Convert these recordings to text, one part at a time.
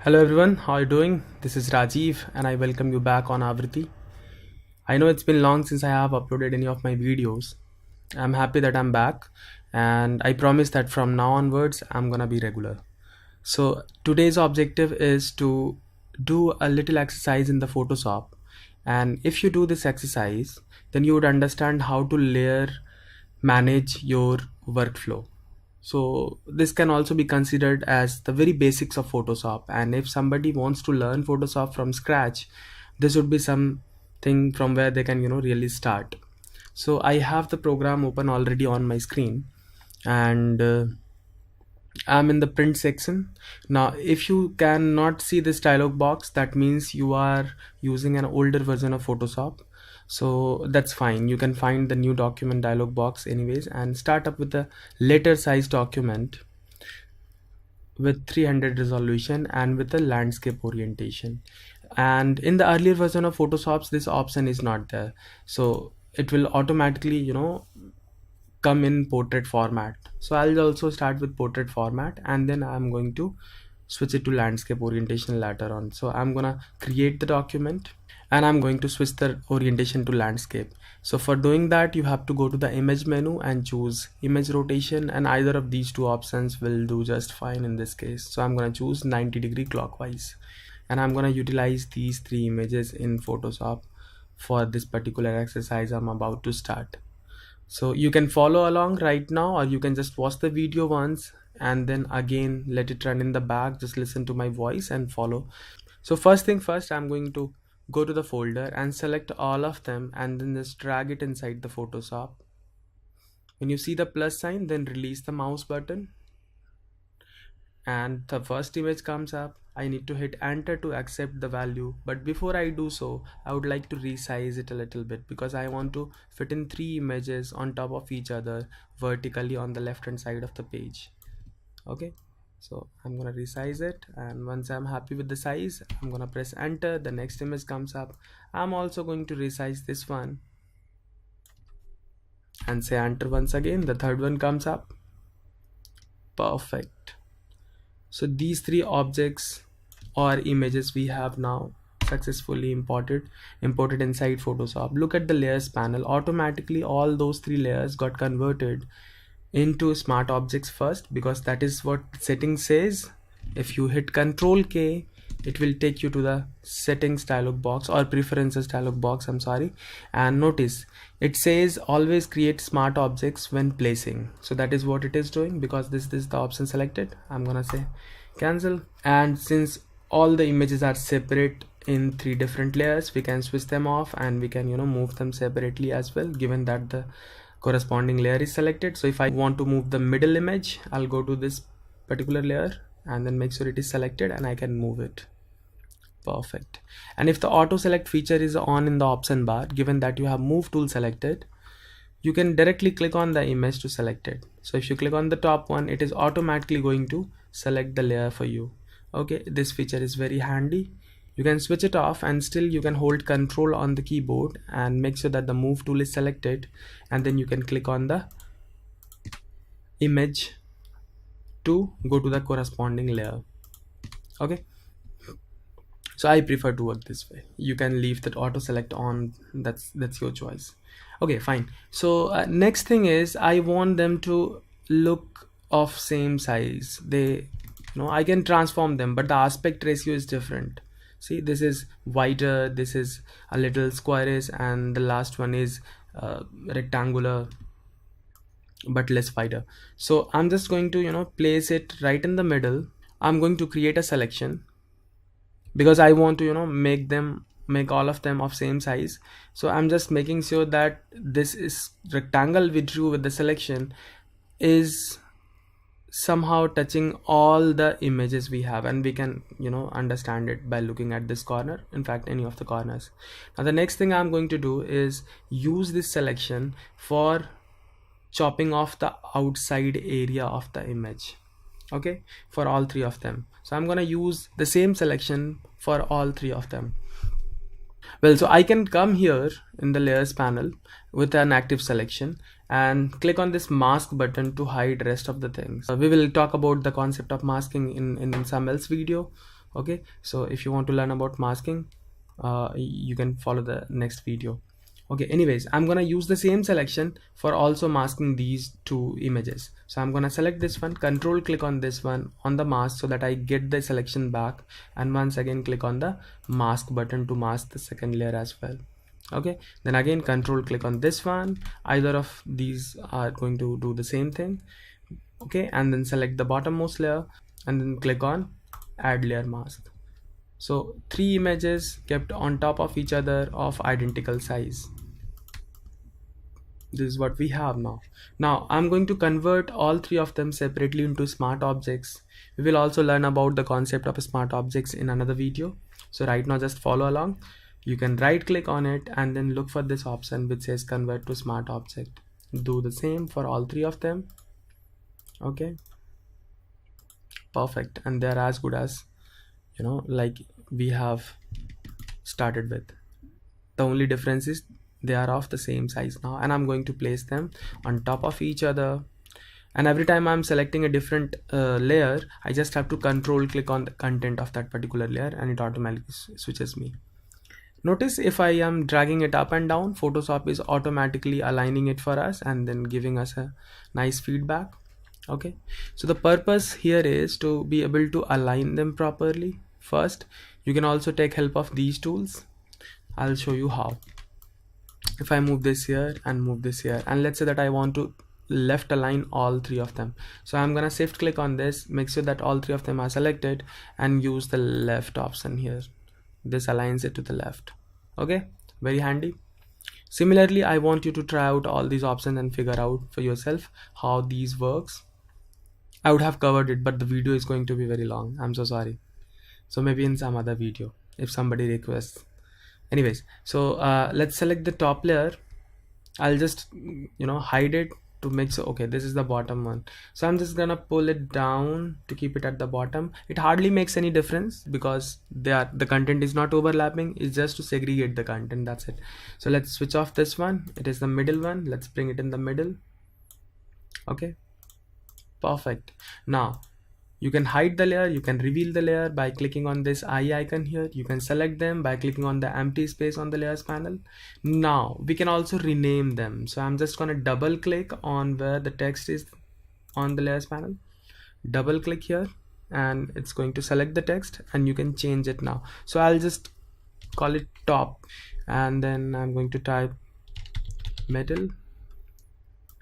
Hello everyone, how are you doing? This is Rajiv and I welcome you back on Aavriti. I know it's been long since I have uploaded any of my videos. I'm happy that I'm back and I promise that from now onwards I'm gonna be regular. So today's objective is to do a little exercise in the Photoshop, and if you do this exercise then you would understand how to layer manage your workflow. So this can also be considered as the very basics of Photoshop, and if somebody wants to learn Photoshop from scratch, this would be something from where they can really start. So I have the program open already on my screen, and I'm in the print section. Now if you cannot see this dialog box, that means you are using an older version of Photoshop, so that's fine. You can find the new document dialog box anyways and start up with a later size document with 300 resolution and with a landscape orientation. And in the earlier version of Photoshops this option is not there, so it will automatically come in portrait format. So I'll also start with portrait format and then I'm going to switch it to landscape orientation later on. So I'm gonna create the document and I'm going to switch the orientation to landscape. So for doing that you have to go to the image menu and choose image rotation, and either of these two options will do just fine in this case. So I'm going to choose 90-degree clockwise, and I'm going to utilize these three images in Photoshop for this particular exercise I'm about to start. So you can follow along right now, or you can just watch the video once and then again let it run in the back. Just listen to my voice and follow. So first thing first, I'm going to go to the folder and select all of them and then just drag it inside the Photoshop. When you see the plus sign, then release the mouse button and the first image comes up. I need to hit enter to accept the value, but before I do so I would like to resize it a little bit because I want to fit in three images on top of each other vertically on the left hand side of the page. Okay, so I'm gonna resize it, and once I'm happy with the size I'm gonna press enter. The next image comes up. I'm also going to resize this one and say enter once again. The third one comes up. Perfect. So these three objects or images we have now successfully imported inside Photoshop. Look at the layers panel. Automatically all those three layers got converted into smart objects first, because that is what settings says. If you hit Ctrl K, it will take you to the settings dialog box or preferences dialog box, I'm sorry, and notice it says always create smart objects when placing. So that is what it is doing, because this is the option selected. I'm gonna say cancel, and since all the images are separate in three different layers, we can switch them off and we can move them separately as well, given that the corresponding layer is selected. So if I want to move the middle image, I'll go to this particular layer and then make sure it is selected and I can move it. Perfect. And if the auto select feature is on in the option bar, given that you have move tool selected, you can directly click on the image to select it. So if you click on the top one, it is automatically going to select the layer for you. Okay, this feature is very handy. You can switch it off and still you can hold Control on the keyboard and make sure that the move tool is selected, and then you can click on the image to go to the corresponding layer. Okay, so I prefer to work this way. You can leave that auto select on, that's your choice. Okay, fine. So next thing is I want them to look of same size. They I can transform them, but the aspect ratio is different. See, this is wider, this is a little squarish, and the last one is rectangular but less wider. So I'm just going to place it right in the middle. I'm going to create a selection because I want to make all of them of same size. So I'm just making sure that this is rectangle we drew with the selection is somehow touching all the images we have, and we can understand it by looking at this corner, in fact any of the corners. Now the next thing I'm going to do is use this selection for chopping off the outside area of the image. Okay, for all three of them. So I'm gonna use the same selection for all three of them. Well, so I can come here in the layers panel with an active selection and click on this mask button to hide rest of the things. We will talk about the concept of masking in some else video. Okay, so if you want to learn about masking, you can follow the next video. Okay, anyways, I'm gonna use the same selection for also masking these two images. So I'm gonna select this one, control click on this one on the mask so that I get the selection back, and once again click on the mask button to mask the second layer as well. Okay, then again control click on this one, either of these are going to do the same thing. Okay, and then select the bottommost layer and then click on add layer mask. So three images kept on top of each other of identical size. This is what we have now. Now I'm going to convert all three of them separately into smart objects. We will also learn about the concept of smart objects in another video. So right now just follow along. You can right click on it and then look for this option which says convert to smart object. Do the same for all three of them. Okay, perfect, and they're as good as, like we have started with. The only difference is they are of the same size now, and I'm going to place them on top of each other. And every time I'm selecting a different layer, I just have to control click on the content of that particular layer and it automatically switches me. Notice if I am dragging it up and down, Photoshop is automatically aligning it for us and then giving us a nice feedback. Okay, so the purpose here is to be able to align them properly. First, you can also take help of these tools. I'll show you how. If I move this here and move this here, and let's say that I want to left align all three of them, so I'm gonna shift click on this, make sure that all three of them are selected, and use the left option here. This aligns it to the left. Okay, very handy. Similarly, I want you to try out all these options and figure out for yourself how these works. I would have covered it, but the video is going to be very long. I'm so sorry. So maybe in some other video if somebody requests. Anyways, so let's select the top layer. I'll just hide it to make sure. Okay, this is the bottom one, so I'm just gonna pull it down to keep it at the bottom. It hardly makes any difference because the content is not overlapping. It's just to segregate the content, that's it. So let's switch off this one. It is the middle one. Let's bring it in the middle. Okay, perfect. Now you can hide the layer, you can reveal the layer by clicking on this eye icon here. You can select them by clicking on the empty space on the layers panel. Now we can also rename them. So I'm just gonna double click on where the text is on the layers panel. Double click here and it's going to select the text and you can change it now. So I'll just call it top and then I'm going to type middle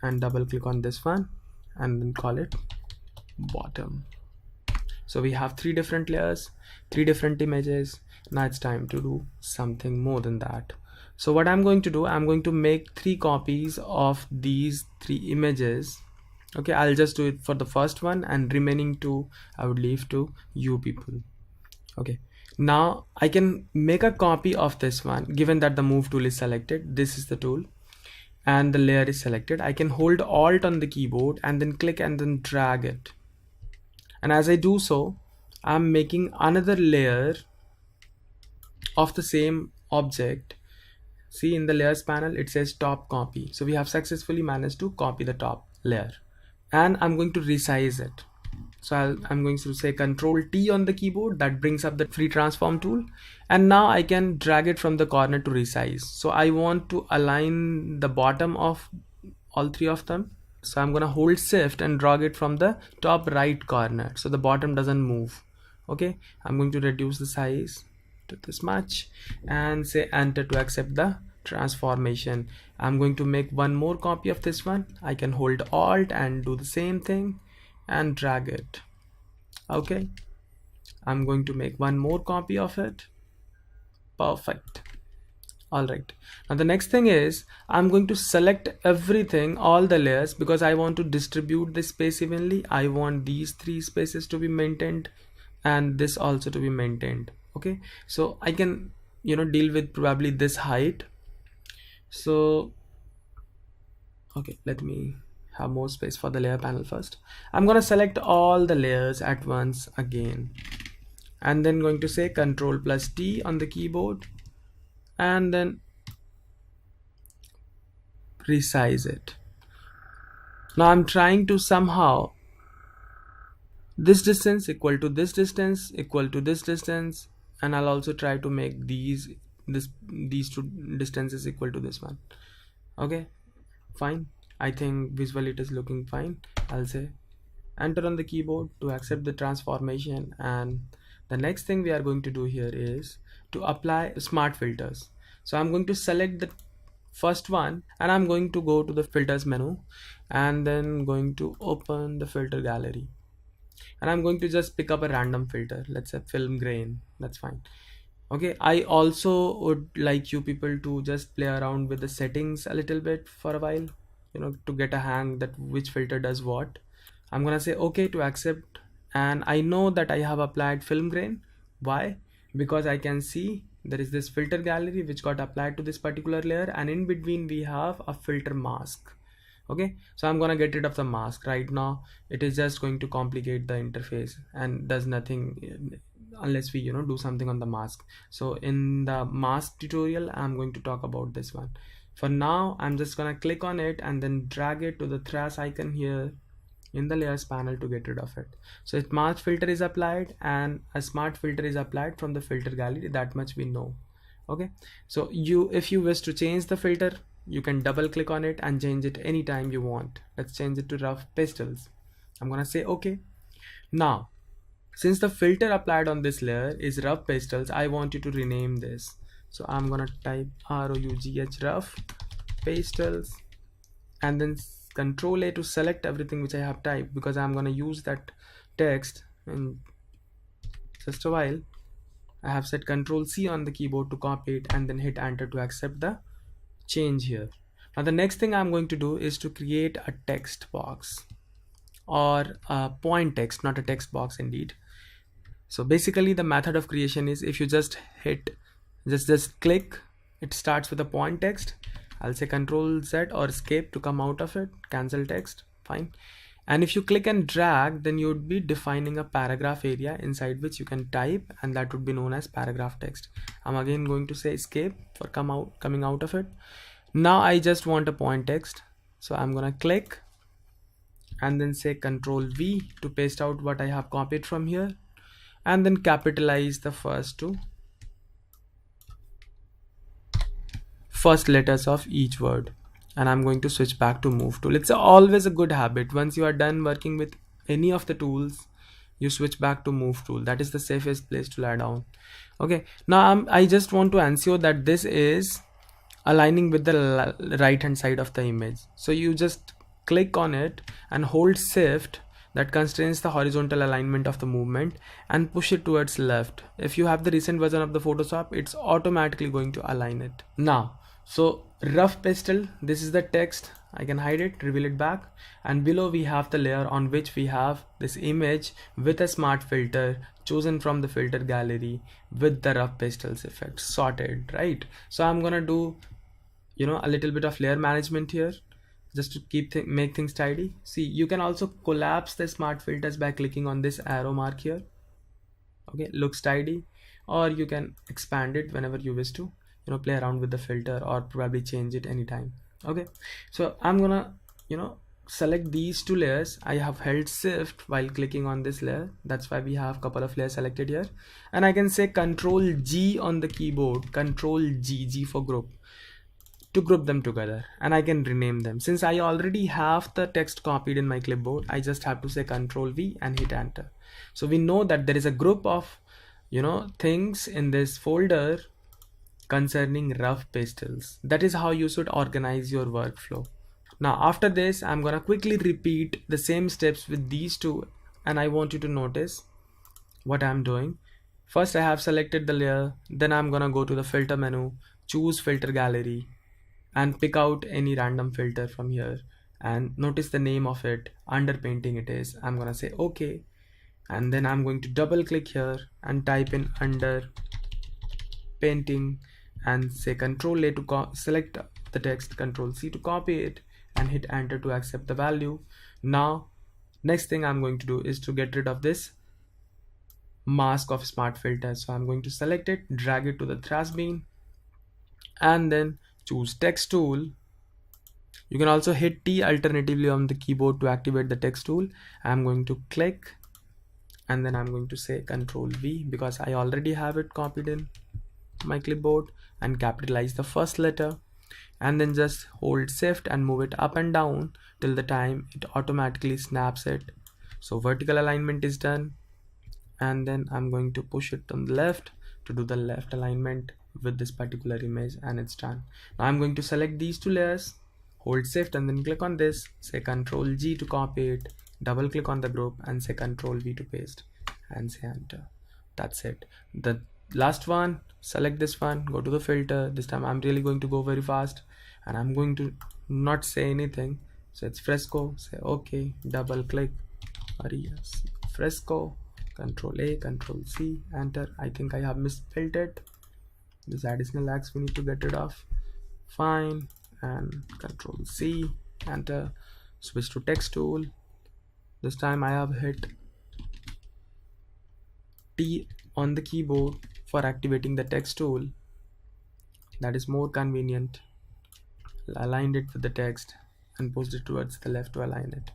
and double click on this one and then call it bottom. So we have three different layers, three different images. Now it's time to do something more than that. So what I'm going to do, I'm going to make 3 copies of these 3 images. Okay, I'll just do it for the first one and remaining 2 I would leave to you people. Okay, now I can make a copy of this one. Given that the move tool is selected, this is the tool, and the layer is selected. I can hold Alt on the keyboard and then click and then drag it. And as I do so, I'm making another layer of the same object. See, in the layers panel it says top copy. So we have successfully managed to copy the top layer, and I'm going to resize it. So I'm going to say Control T on the keyboard. That brings up the free transform tool, and now I can drag it from the corner to resize. So I want to align the bottom of all 3 of them. So I'm gonna hold shift and drag it from the top right corner so the bottom doesn't move. Okay, I'm going to reduce the size to this much and say enter to accept the transformation. I'm going to make one more copy of this one. I can hold Alt and do the same thing and drag it. Okay, I'm going to make one more copy of it. Perfect. Alright, now the next thing is I'm going to select everything, all the layers, because I want to distribute the space evenly. I want these 3 spaces to be maintained and this also to be maintained. Okay, so I can deal with probably this height. So okay, let me have more space for the layer panel first. I'm gonna select all the layers at once again and then going to say Ctrl+T on the keyboard and then resize it. Now I'm trying to somehow this distance equal to this distance equal to this distance, and I'll also try to make these two distances equal to this one. Okay, fine. I think visually it is looking fine. I'll say enter on the keyboard to accept the transformation, and the next thing we are going to do here is to apply smart filters. So I'm going to select the first one, and I'm going to go to the filters menu, and then going to open the filter gallery, and I'm going to just pick up a random filter. Let's say film grain, that's fine. Okay, I also would like you people to just play around with the settings a little bit for a while, to get a hang that which filter does what. I'm gonna say okay to accept, and I know that I have applied film grain. Why? Because I can see there is this filter gallery which got applied to this particular layer, and in between we have a filter mask. Okay, so I'm gonna get rid of the mask right now. It is just going to complicate the interface and does nothing unless we do something on the mask. So in the mask tutorial I'm going to talk about this one. For now I'm just gonna click on it and then drag it to the trace icon here in the layers panel to get rid of it. So a smart filter is applied, and a smart filter is applied from the filter gallery, that much we know. Okay, so if you wish to change the filter, you can double click on it and change it anytime you want. Let's change it to rough pastels. I'm gonna say okay. Now since the filter applied on this layer is rough pastels, I want you to rename this. So I'm gonna type ROUGH rough pastels, and then Control A to select everything which I have typed, because I'm gonna use that text in just a while. I have set Control C on the keyboard to copy it, and then hit enter to accept the change here. Now the next thing I'm going to do is to create a text box, or a point text, not a text box indeed. So basically the method of creation is, if you just click, it starts with a point text. I'll say Control Z or escape to come out of it, cancel text, fine. And if you click and drag, then you would be defining a paragraph area inside which you can type, and that would be known as paragraph text. I'm again going to say escape for coming out of it. Now I just want a point text, so I'm gonna click and then say Control V to paste out what I have copied from here, and then capitalize the first letters of each word, and I'm going to switch back to move tool. It's always a good habit, once you are done working with any of the tools, you switch back to move tool. That is the safest place to lie down. Okay, now I just want to ensure that this is aligning with the right hand side of the image. So you just click on it and hold shift, that constrains the horizontal alignment of the movement, and push it towards left. If you have the recent version of the Photoshop, it's automatically going to align it. Now so rough pastel, this is the text. I can hide it, reveal it back, and below we have the layer on which we have this image with a smart filter chosen from the filter gallery with the rough pastels effect sorted, right? So I'm gonna do a little bit of layer management here, just to make things tidy. See, you can also collapse the smart filters by clicking on this arrow mark here. Okay, looks tidy. Or you can expand it whenever you wish to, play around with the filter, or probably change it anytime. Okay, so I'm gonna select these two layers. I have held shift while clicking on this layer, that's why we have a couple of layers selected here, and I can say Control G on the keyboard, Control G for group, to group them together, and I can rename them. Since I already have the text copied in my clipboard, I just have to say Control V and hit enter. So we know that there is a group of things in this folder concerning rough pastels. That is how you should organize your workflow. Now after this, I'm gonna quickly repeat the same steps with these two, and I want you to notice what I'm doing. First I have selected the layer, then I'm gonna go to the filter menu, choose filter gallery, and pick out any random filter from here, and notice the name of it, under painting it is. I'm gonna say okay, and then I'm going to double click here and type in under painting, and say Control A to select the text, Control C to copy it, and hit enter to accept the value. Now next thing I'm going to do is to get rid of this mask of smart filter. So I'm going to select it, drag it to the trash bin, and then choose text tool. You can also hit T alternatively on the keyboard to activate the text tool. I'm going to click and then I'm going to say Control V because I already have it copied in my clipboard, and capitalize the first letter, and then just hold shift and move it up and down till the time it automatically snaps it. So vertical alignment is done, and then I'm going to push it on the left to do the left alignment with this particular image, and it's done. Now I'm going to select these two layers, hold shift and then click on this, say Control G to copy it, double click on the group and say Control V to paste and say enter. That's it. The last one, select this one, go to the filter. This time I'm really going to go very fast and I'm going to not say anything. So it's fresco, say okay, double click, yes, fresco, Control A, Control C, enter. I think I have misspelled it. This additional X we need to get rid of. Fine, and Control C, enter. Switch to text tool. This time I have hit T on the keyboard for activating the text tool. That is more convenient. Aligned it with the text and pushed it towards the left to align it.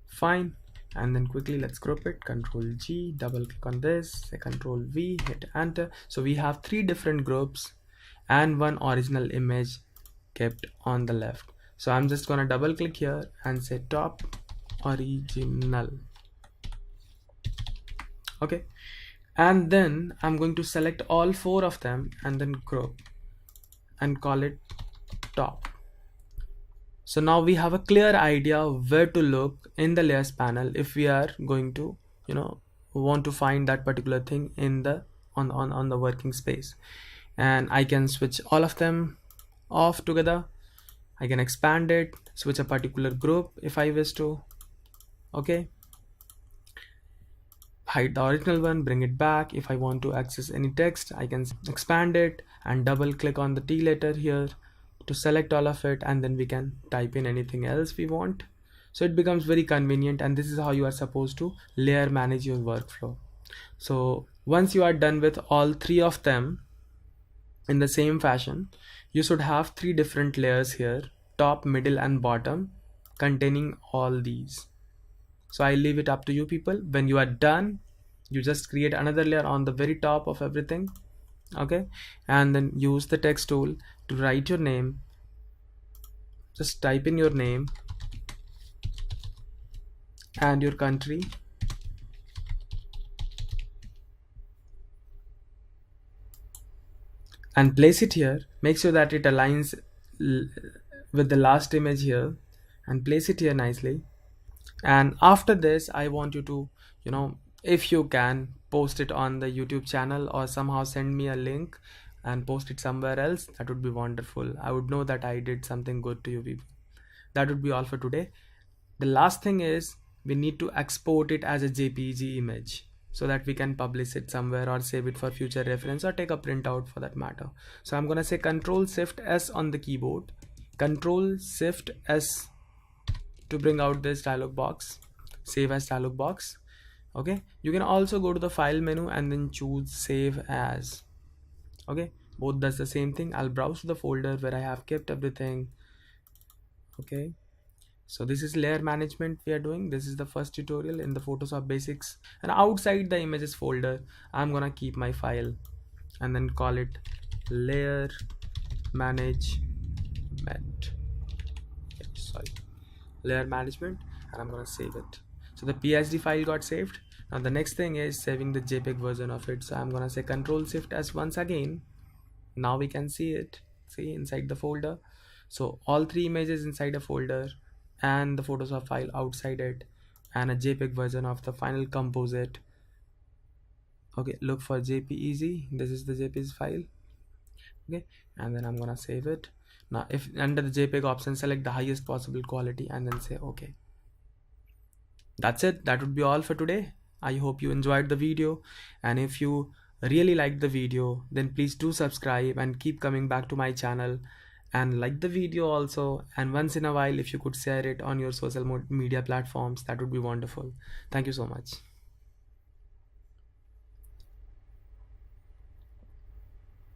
Fine, and then quickly let's group it. Control G, double click on this, say Control V, hit enter. So we have 3 different groups and one original image kept on the left. So I'm just gonna double click here and say top original. Okay, and then I'm going to select all 4 of them and then group and call it top. So now we have a clear idea where to look in the layers panel if we are going to, want to find that particular thing in the on the working space. And I can switch all of them off together. I can expand it, switch a particular group if I wish to. Okay, hide the original one, bring it back. If I want to access any text, I can expand it and double click on the T letter here to select all of it, and then we can type in anything else we want. So it becomes very convenient, and this is how you are supposed to layer manage your workflow. So once you are done with all 3 of them in the same fashion, you should have 3 different layers here, top, middle and bottom, containing all these. So I leave it up to you people. When you are done, you just create another layer on the very top of everything. Okay, and then use the text tool to write your name. Just type in your name and your country, and place it here. Make sure that it aligns with the last image here, and place it here nicely. And after this, I want you to, if you can, post it on the YouTube channel or somehow send me a link and post it somewhere else. That would be wonderful. I would know that I did something good to you people. That would be all for today. The last thing is we need to export it as a JPG image so that we can publish it somewhere or save it for future reference or take a printout for that matter. So I'm gonna say Control Shift S on the keyboard, Control Shift S to bring out this dialog box, save as dialog box. Okay, you can also go to the file menu and then choose save as. Okay, both does the same thing. I'll browse to the folder where I have kept everything. Okay, so this is layer management we are doing. This is the first tutorial in the Photoshop basics, and outside the images folder I'm gonna keep my file and then call it layer management. Layer management, and I'm gonna save it. So the PSD file got saved. Now the next thing is saving the JPEG version of it. So I'm gonna say Control Shift S once again. Now we can see it, see inside the folder. So all 3 images inside a folder and the Photoshop file outside it, and a JPEG version of the final composite. Okay, look for JPEG. This is the JPEG file. Okay, and then I'm gonna save it. Now if under the JPEG option, select the highest possible quality and then say okay. That's it. That would be all for today. I hope you enjoyed the video, and if you really liked the video, then please do subscribe and keep coming back to my channel, and like the video also, and once in a while if you could share it on your social media platforms, that would be wonderful. Thank you so much.